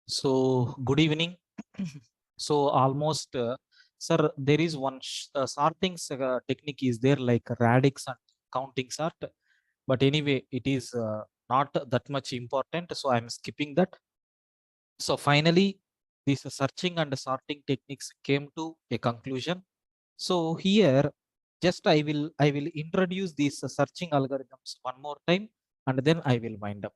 So, good evening. So, almost, sir, there is one sorting technique is there like radix and counting sort, but anyway, it is not that much important. So, I'm skipping that. So, finally, these searching and sorting techniques came to a conclusion. So, here, just I will introduce these searching algorithms one more time, and then I will wind up.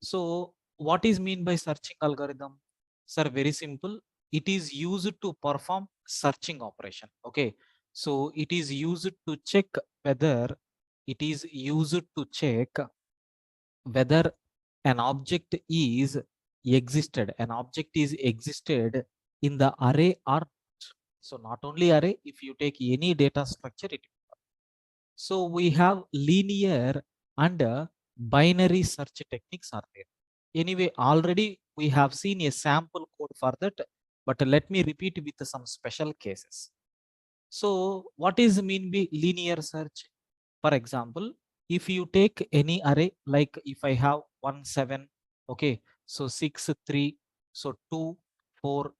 So what is mean by searching algorithm? Sir, very simple. It is used to perform searching operation. Okay. So it is used to check whether it is used to check whether an object is existed. An object is existed in the array or not. So not only array, if you take any data structure, it. So we have linear and binary search techniques are there. Anyway, already we have seen a sample code for that, but let me repeat with some special cases. So what is mean by linear search? For example, if you take any array, like if I have 1, 7, okay, so 6, 3, so 2, 4,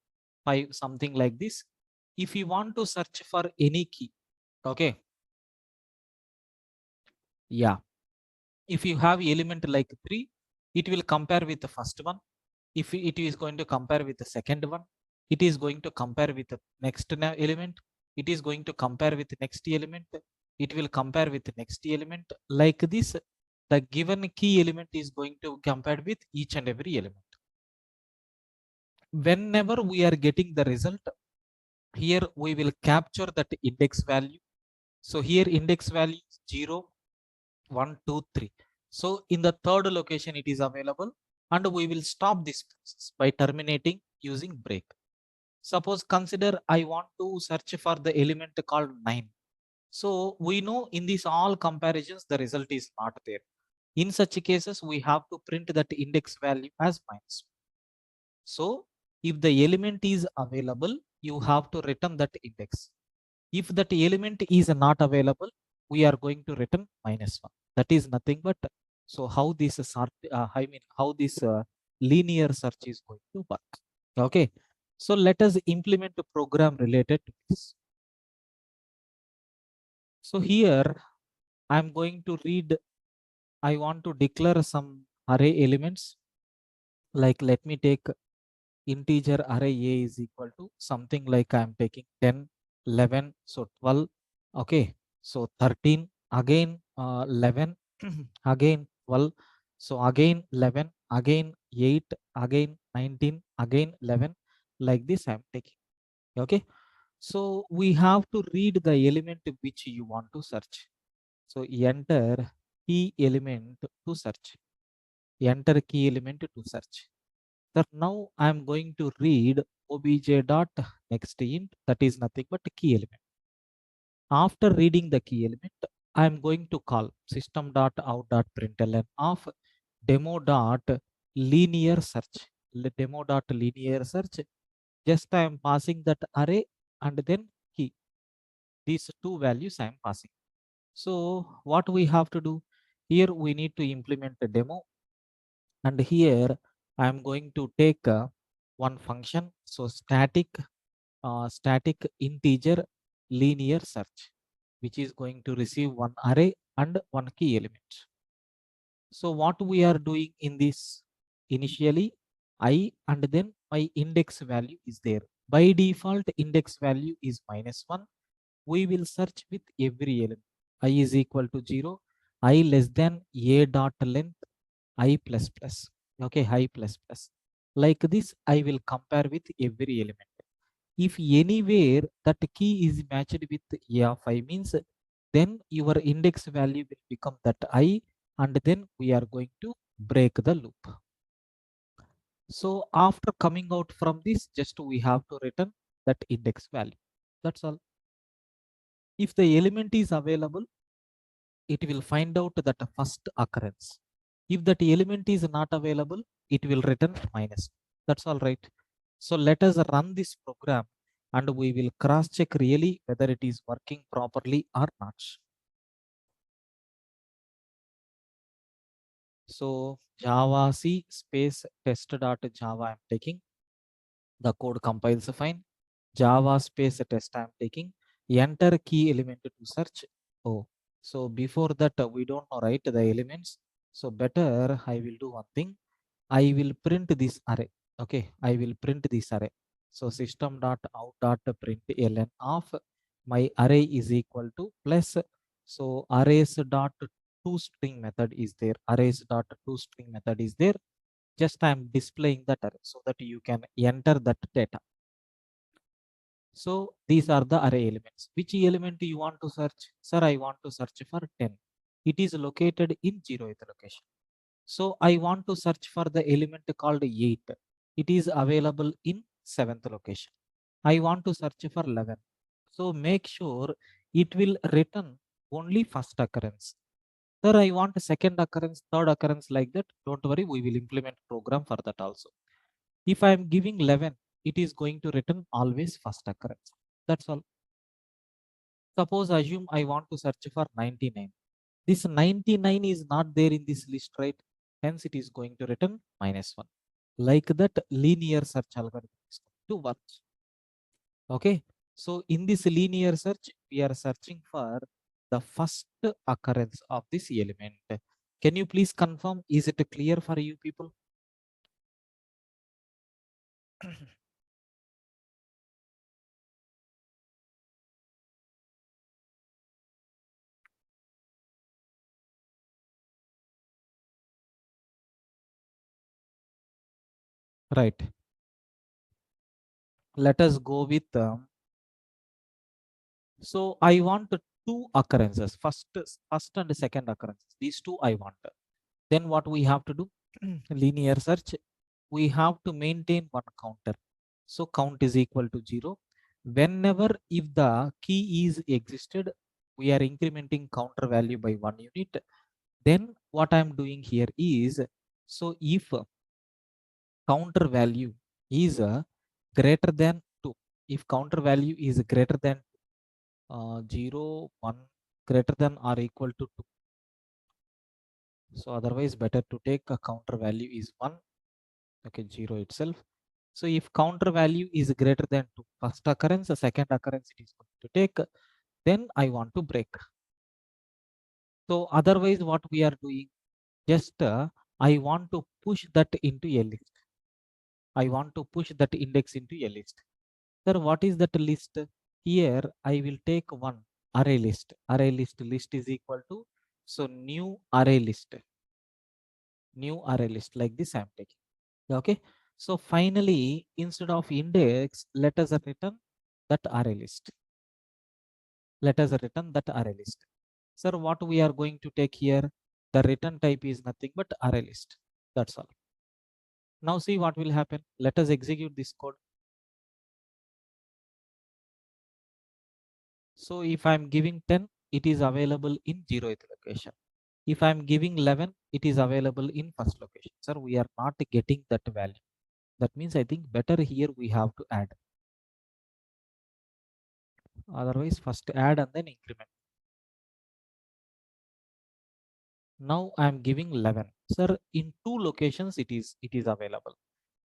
5, something like this. If you want to search for any key, okay, yeah, if you have element like 3, it will compare with the first one. If it is going to compare with the second one, it is going to compare with the next element. It is going to compare with the next element. It will compare with the next element. Like this, the given key element is going to compare with each and every element. Whenever we are getting the result, here we will capture that index value. So here index value is 0, 1, 2, 3. So in the third location it is available, and we will stop this process by terminating using break. Suppose consider I want to search for the element called 9. So we know in these all comparisons the result is not there. In such cases we have to print that index value as minus. So if the element is available, you have to return that index. If that element is not available, we are going to return -1. That is nothing but, so how this sort, how this linear search is going to work. Okay, so let us implement a program related to this. So here I'm going to read, I want to declare some array elements. Like let me take integer array a is equal to something like I'm taking 10, 11, so 12. Okay, so 13, again 11, again 12, so again 11, again 8, again 19, again 11. Like this I'm taking. Okay, so we have to read the element which you want to search. So enter key element to search. Enter key element to search. That now I'm going to read obj dot next int, that is nothing but key element. After reading the key element, I'm going to call system dot out dot println of demo dot linear search. Demo dot linear search. Just I am passing that array and then key. These two values I am passing. So what we have to do here, we need to implement the demo, and here I am going to take one function. So static integer linear search, which is going to receive one array and one key element. So what we are doing in this, initially I and then my index value is there. By default index value is -1. We will search with every element. I is equal to 0, I less than a dot length, I plus plus. Okay, I plus plus. Like this, I will compare with every element. If anywhere that key is matched with a of I, means then your index value will become that I, and then we are going to break the loop. So after coming out from this, just we have to return that index value. That's all. If the element is available, it will find out that first occurrence. If that element is not available, it will return minus. That's all right. So let us run this program and we will cross check really whether it is working properly or not. So Java C space test dot Java I'm taking. The code compiles fine. Java space test I'm taking. Enter key element to search. Oh, so before that we don't know, right, the elements. So better I will do one thing. I will print this array. Okay, I will print this array. So system dot out dot print ln of my array is equal to plus. So arrays dot toString method is there. Arrays dot toString method is there. Just I am displaying that array so that you can enter that data. So these are the array elements. Which element you want to search? Sir, I want to search for 10. It is located in 0th location. So I want to search for the element called 8. It is available in 7th location. I want to search for 11. So make sure it will return only first occurrence. Sir, I want a second occurrence, third occurrence like that. Don't worry, we will implement program for that also. If I am giving 11, it is going to return always first occurrence. That's all. Suppose assume I want to search for 99. This 99 is not there in this list, right? Hence it is going to return -1. Like that linear search algorithm is going to work. Okay. So in this linear search, we are searching for the first occurrence of this element. Can you please confirm? Is it clear for you people? Right. Let us go with so I want two occurrences, first and second occurrences. These two I want. Then what we have to do? Linear search. We have to maintain one counter. So count is equal to 0. Whenever if the key is existed, we are incrementing counter value by 1 unit. Then what I'm doing here is, so if counter value is greater than 2, if counter value is greater than 0, 1, greater than or equal to 2. So otherwise better to take a counter value is 1. Okay, 0 itself. So if counter value is greater than 2, first occurrence, the second occurrence it is going to take, then I want to break. So otherwise what we are doing, just I want to push that into a list. I want to push that index into a list. Sir, what is that list? Here I will take one array list. Array list is equal to, so new array list. New array list like this I am taking. Okay. So finally, instead of index, let us return that array list. Let us return that array list. Sir, what we are going to take here? The return type is nothing but array list. That's all. Now see what will happen. Let us execute this code. So if I'm giving 10, it is available in 0th location. If I'm giving 11, it is available in first location. Sir, we are not getting that value. That means I think better here we have to add. Otherwise, first add and then increment. Now I am giving 11. Sir, in two locations it is available.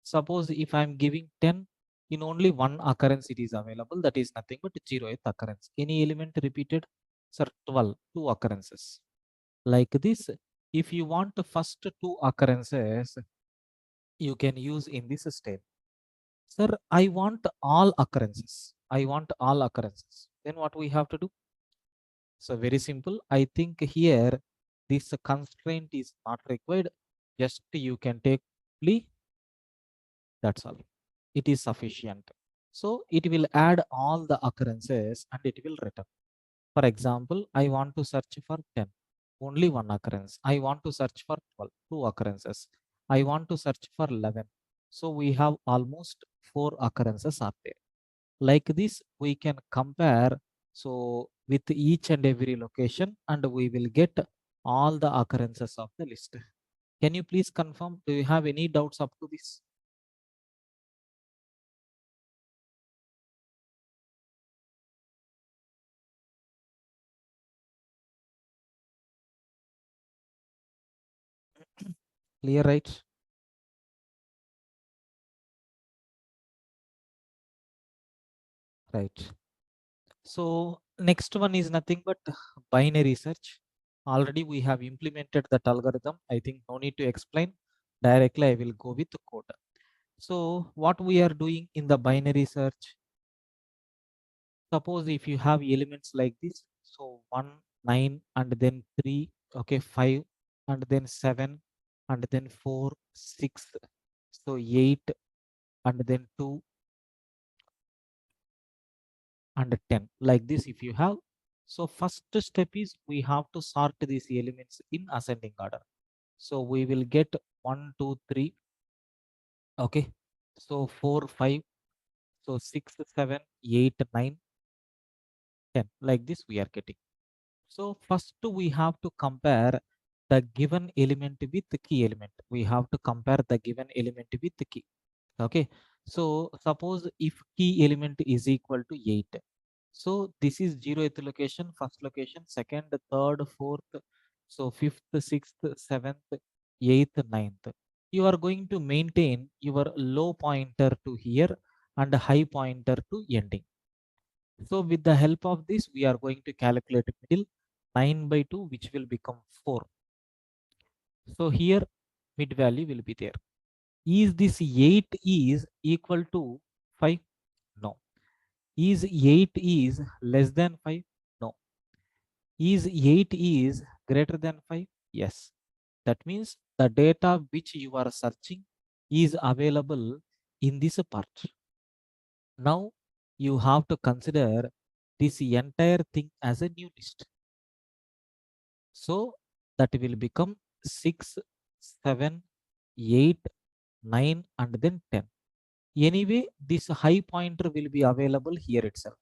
Suppose if I am giving 10, in only one occurrence it is available. That is nothing but 0th occurrence. Any element repeated? Sir, 12, two occurrences. Like this, if you want the first two occurrences, you can use in this step. Sir, I want all occurrences. I want all occurrences. Then what we have to do? So very simple. I think here this constraint is not required. Just you can take only, that's all. It is sufficient. So it will add all the occurrences and it will return. For example, I want to search for 10. Only one occurrence. I want to search for 12. Two occurrences. I want to search for 11. So we have almost 4 occurrences are there. Like this, we can compare so with each and every location and we will get all the occurrences of the list. Can you please confirm? Do you have any doubts up to this? Clear, right? Right. So next one is nothing but binary search. Already we have implemented that algorithm. I think no need to explain. Directly I will go with the code. So what we are doing in the binary search, suppose if you have elements like this, so 1, 9, and then 3, okay, 5, and then 7, and then 4, 6, so 8, and then 2, and 10, like this if you have. So first step is we have to sort these elements in ascending order. So we will get 1, 2, 3, okay, so 4, 5, so 6, 7, 8, 9, 10, like this we are getting. So first we have to compare the given element with the key element. We have to compare the given element with the key. Okay. So suppose if key element is equal to 8. So this is 0th location, first location, second, third, fourth, so fifth, sixth, seventh, eighth, ninth. You are going to maintain your low pointer to here and high pointer to ending. So with the help of this, we are going to calculate middle 9 by 2, which will become 4. So here mid value will be there. Is this 8 is equal to 5? No. Is 8 is less than 5? No. Is 8 is greater than 5? Yes. That means the data which you are searching is available in this part. Now you have to consider this entire thing as a new list. So that will become 6, 7, 8, 9, and then 10. Anyway, this high pointer will be available here itself.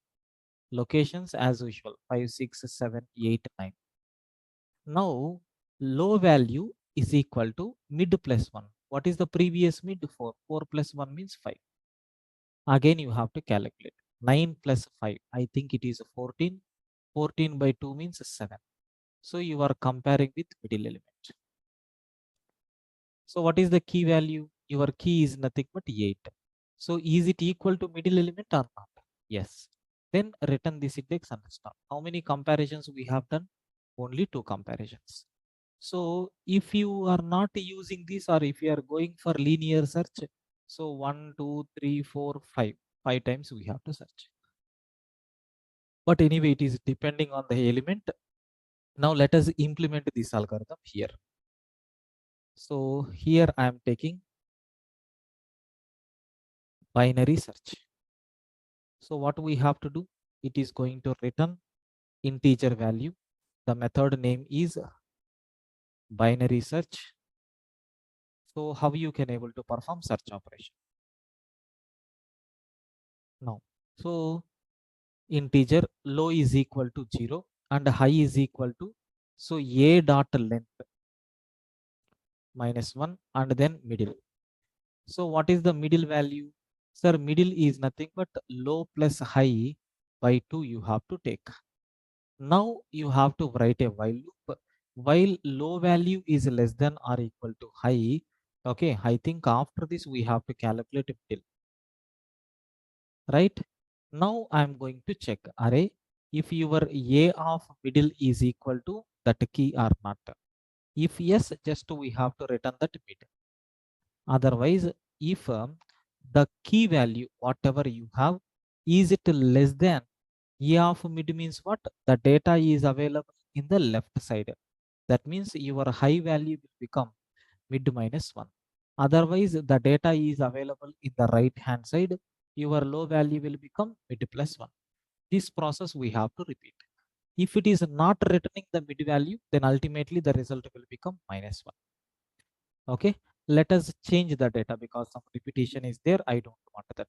Locations as usual 5, 6, 7, 8, 9. Now low value is equal to mid plus 1. What is the previous mid? 4. 4 plus 1 means 5. Again you have to calculate. 9 plus 5. I think it is 14. 14 by 2 means 7. So you are comparing with middle element. So what is the key value? Your key is nothing but 8. So is it equal to middle element or not? Yes. Then return this index and start. How many comparisons we have done? Only 2 comparisons. So if you are not using this, or if you are going for linear search, so 1, 2, 3, 4, 5, 5 times we have to search. But anyway, it is depending on the element. Now let us implement this algorithm here. So here I am taking binary search. So what we have to do, it is going to return integer value. The method name is binary search. So how you can able to perform search operation now. So integer low is equal to 0 and high is equal to, so a dot length minus 1 and then middle. So what is the middle value? Sir, middle is nothing but low plus high by 2 you have to take. Now you have to write a while loop. While low value is less than or equal to high, okay, I think after this we have to calculate middle, right? Now I'm going to check array if your a of middle is equal to that key or not. If yes, just we have to return that mid. Otherwise, if the key value whatever you have is it less than a of mid means what? The data is available in the left side. That means your high value will become mid minus 1. Otherwise, the data is available in the right hand side. Your low value will become mid plus 1. This process we have to repeat. If it is not returning the mid value, then ultimately the result will become minus 1. Okay, let us change the data because some repetition is there. I don't want that.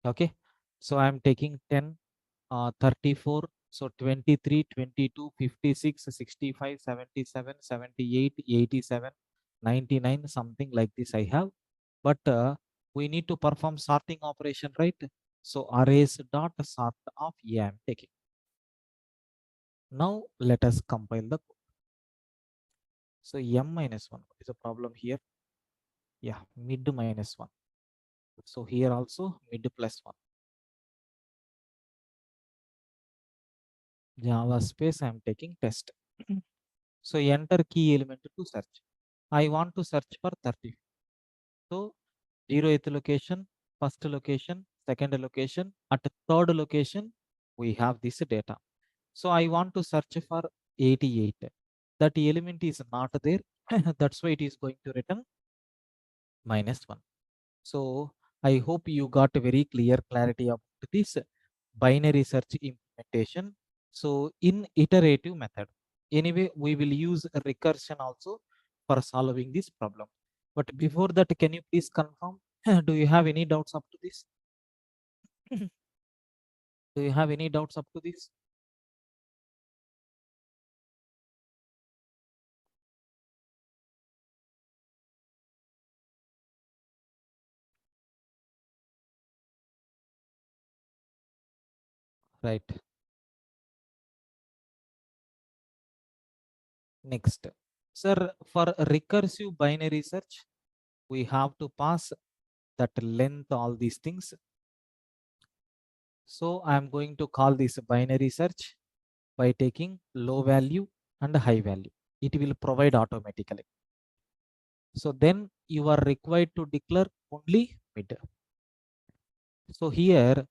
Okay, so I am taking 10, 34, so 23, 22, 56, 65, 77, 78, 87, 99, something like this I have. But we need to perform sorting operation, right? So arrays dot sort of A I am taking. Now let us compile the code. So m minus 1. What is the problem here? Yeah, mid minus 1. So here also mid plus 1. Java space I am taking test. So enter key element to search. I want to search for 30. So 0th location, first location, second location, at third location, we have this data. So I want to search for 88. That element is not there. That's why it is going to return -1. So I hope you got a very clear clarity of this binary search implementation. So in iterative method, anyway, we will use a recursion also for solving this problem. But before that, can you please confirm? Do you have any doubts up to this? Do you have any doubts up to this? Right. Next, sir, for recursive binary search, we have to pass that length, all these things. So I'm going to call this binary search by taking low value and high value. It will provide automatically. So then you are required to declare only mid. So here,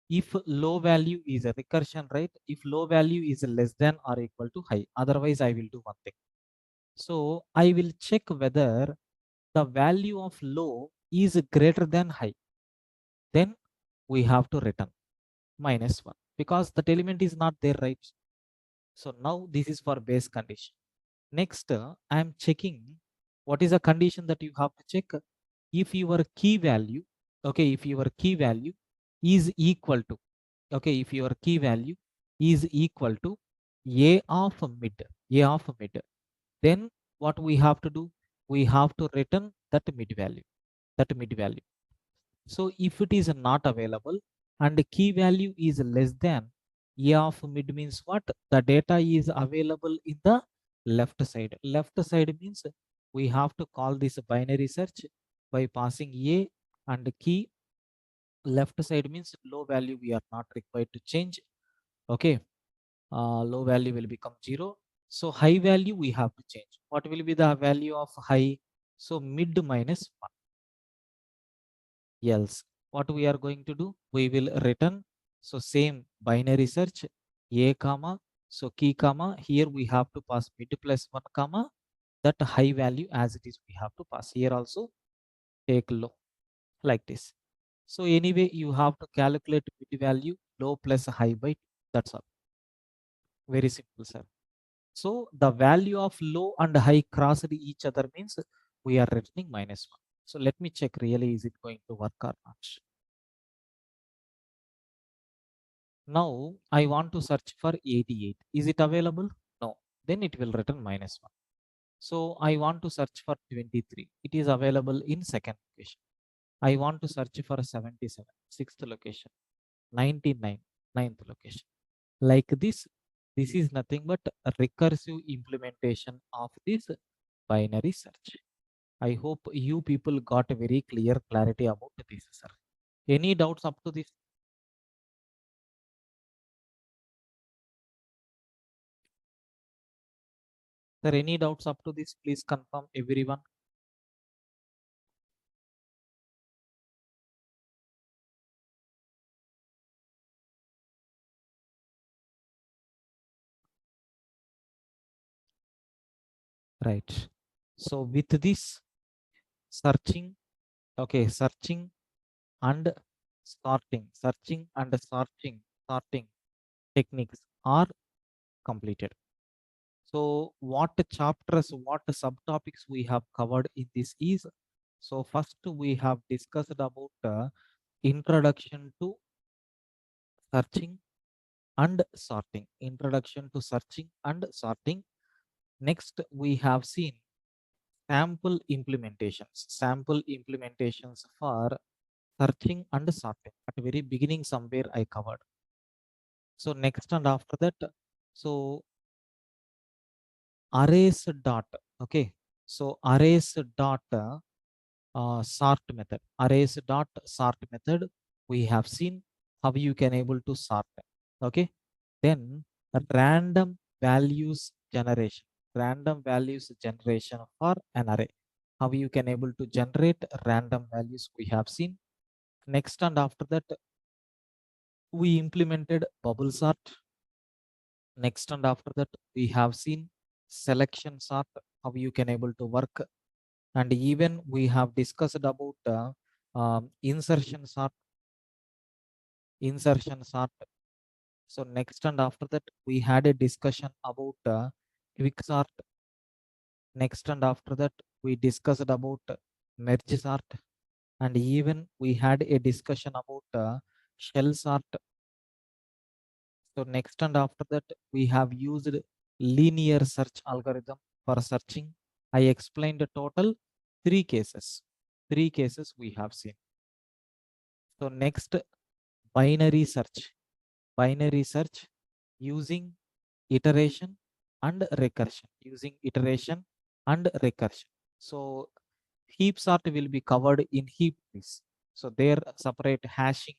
if low value is a recursion, right? If low value is less than or equal to high, otherwise I will do one thing. So I will check whether the value of low is greater than high. Then we have to return -1 because that element is not there, right? So now this is for base condition. Next, I am checking what is a condition that you have to check. If your key value, okay, if your key value is equal to, okay, if your key value is equal to a of mid, then what we have to do? We have to return that mid value, that mid value. So if it is not available and the key value is less than A of mid means what? The data is available in the left side. Left side means we have to call this binary search by passing A and key. Left side means low value we are not required to change. Okay. Low value will become 0. So high value we have to change. What will be the value of high? So mid -1. Else what we are going to do, we will return. So same binary search a comma, so key comma, here we have to pass mid +1 comma, that high value as it is we have to pass. Here also take low, like this. So anyway, you have to calculate mid value low plus high by 2. That's all. Very simple, sir. So the value of low and high crossed each other means we are returning -1. So let me check really is it going to work or not. Now I want to search for 88. Is it available? No. Then it will return -1. So I want to search for 23. It is available in second location. I want to search for 77, sixth location, 99, ninth location. Like this is nothing but a recursive implementation of this binary search. I hope you people got a very clear clarity about this, sir. Any doubts up to this? Sir, any doubts up to this? Please confirm everyone. Right. So with this searching, okay, searching and sorting techniques are completed. So what chapters, what subtopics we have covered in this is, so first we have discussed about introduction to searching and sorting. Introduction to searching and sorting. Next, we have seen sample implementations for searching and sorting. At the very beginning somewhere I covered. So next and after that, so arrays dot, Okay, so arrays dot sort method. Arrays dot sort method. We have seen how you can able to sort. Okay, then random values generation. Random values generation for an array. How you can able to generate random values we have seen. Next and after that we implemented bubble sort. Next and after that we have seen selection sort, how you can able to work, and even we have discussed about insertion sort. Insertion sort. So next and after that we had a discussion about quick sort. Next and after that we discussed about merge sort, and even we had a discussion about shell sort. So next and after that, we have used linear search algorithm for searching. I explained the total three cases. Three cases we have seen. So next, binary search. Binary search using iteration and recursion. Using iteration and recursion. So heap sort will be covered in heap trees. So there separate hashing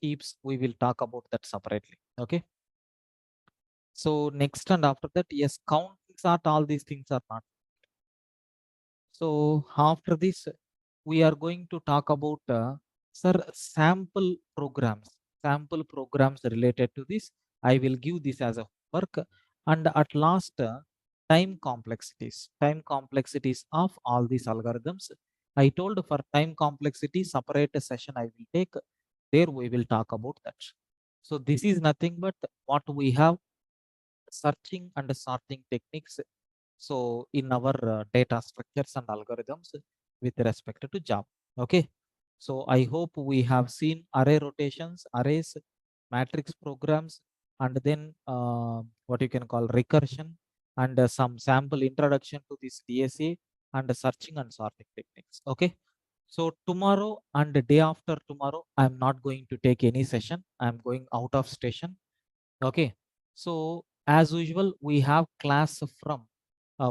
heaps, we will talk about that separately. Okay. So next and after that, yes, counting sort, all these things are not. So after this, we are going to talk about sir, sample programs related to this. I will give this as a work, and at last, time complexities of all these algorithms. I told for time complexity, separate a session I will take. There we will talk about that. So this is nothing but what we have searching and sorting techniques. So in our data structures and algorithms with respect to Java. Okay. So I hope we have seen array rotations, arrays, matrix programs, and then what you can call recursion, and some sample introduction to this DSA and searching and sorting techniques. Okay. So tomorrow and the day after tomorrow, I'm not going to take any session. I'm going out of station. Okay, so as usual, we have class from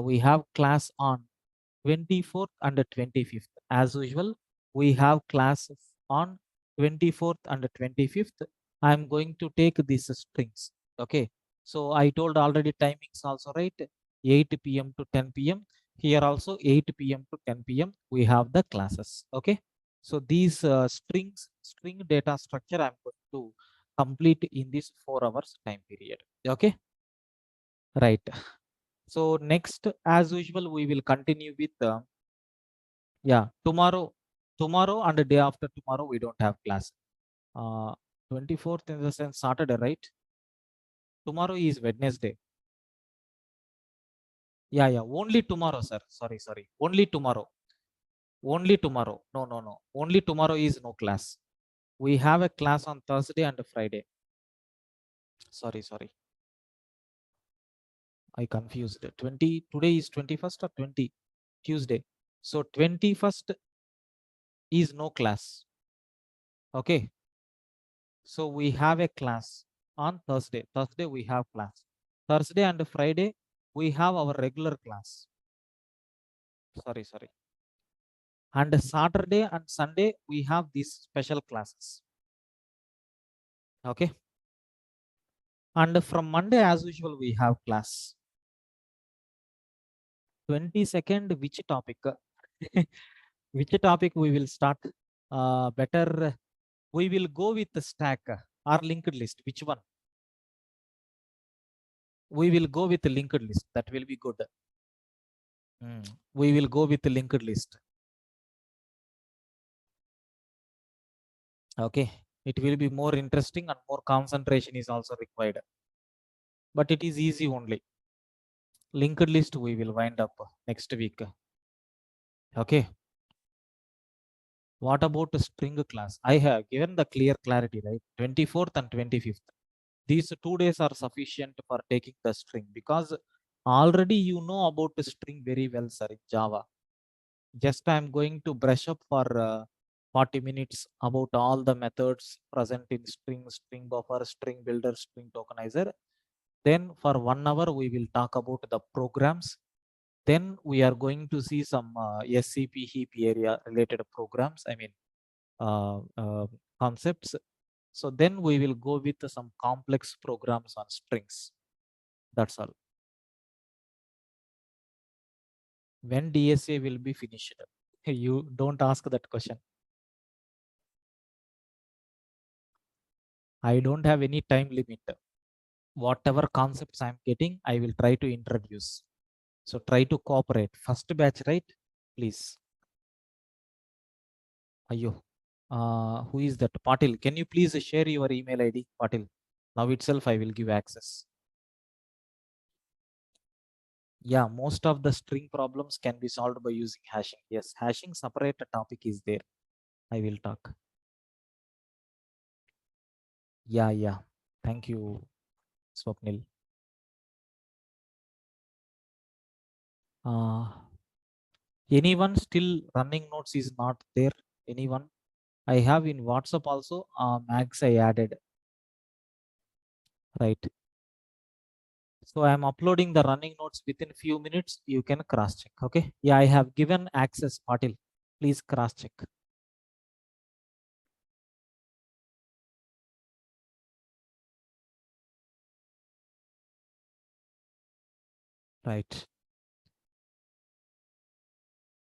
we have class on 24th and the 25th. As usual, we have class on 24th and the 25th. I'm going to take these strings. Okay, so I told already timings also, right? 8 p.m. to 10 p.m. Here also 8 p.m. to 10 p.m. We have the classes. Okay, so these string data structure I'm going to complete in this 4 hours time period. Okay, right. So next, as usual, we will continue with yeah, tomorrow and the day after tomorrow we don't have class. 24th in the sense Saturday, right? Tomorrow is Wednesday. Yeah, yeah, only tomorrow, sir. Sorry. Only tomorrow. Only tomorrow. No. Only tomorrow is no class. We have a class on Thursday and Friday. Sorry. I confused. 20 today is 21st or 20 Tuesday. So 21st is no class. Okay. So we have a class on Thursday. Thursday we have class. Thursday and Friday we have our regular class. Sorry. And Saturday and Sunday we have these special classes. Okay. And from Monday as usual we have class. 22nd, which topic? Which topic we will start? Better we will go with the stack or linked list. Which one? We will go with the linked list. That will be good. We will go with the linked list. Okay. It will be more interesting and more concentration is also required. But it is easy only. Linked list we will wind up next week. Okay. What about the string class? I have given the clear clarity, right? 24th and 25th. These 2 days are sufficient for taking the string because already you know about the string very well, sir, in Java. Just I'm going to brush up for 40 minutes about all the methods present in string buffer, string builder, string tokenizer. Then for 1 hour, we will talk about the programs. Then we are going to see some SCP heap area related programs. I mean, concepts. So then we will go with some complex programs on strings. That's all. When DSA will be finished? You don't ask that question. I don't have any time limit. Whatever concepts I'm getting, I will try to introduce. So try to cooperate. First batch, right? Please. Ayo. Who is that? Patil. Can you please share your email ID, Patil? Now itself, I will give access. Yeah, most of the string problems can be solved by using hashing. Yes, hashing separate topic is there. I will talk. Yeah, yeah. Thank you, Swapnil. Uh, anyone still running notes is not there? Anyone? I have in WhatsApp also. Max I added, right? So I am uploading the running notes within few minutes. You can cross check. Okay. Yeah, I have given access, Patil. Please cross check. Right.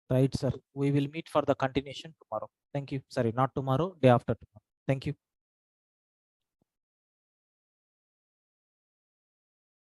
Right, sir. We will meet for the continuation tomorrow. Thank you. Sorry, not tomorrow, day after tomorrow. Thank you.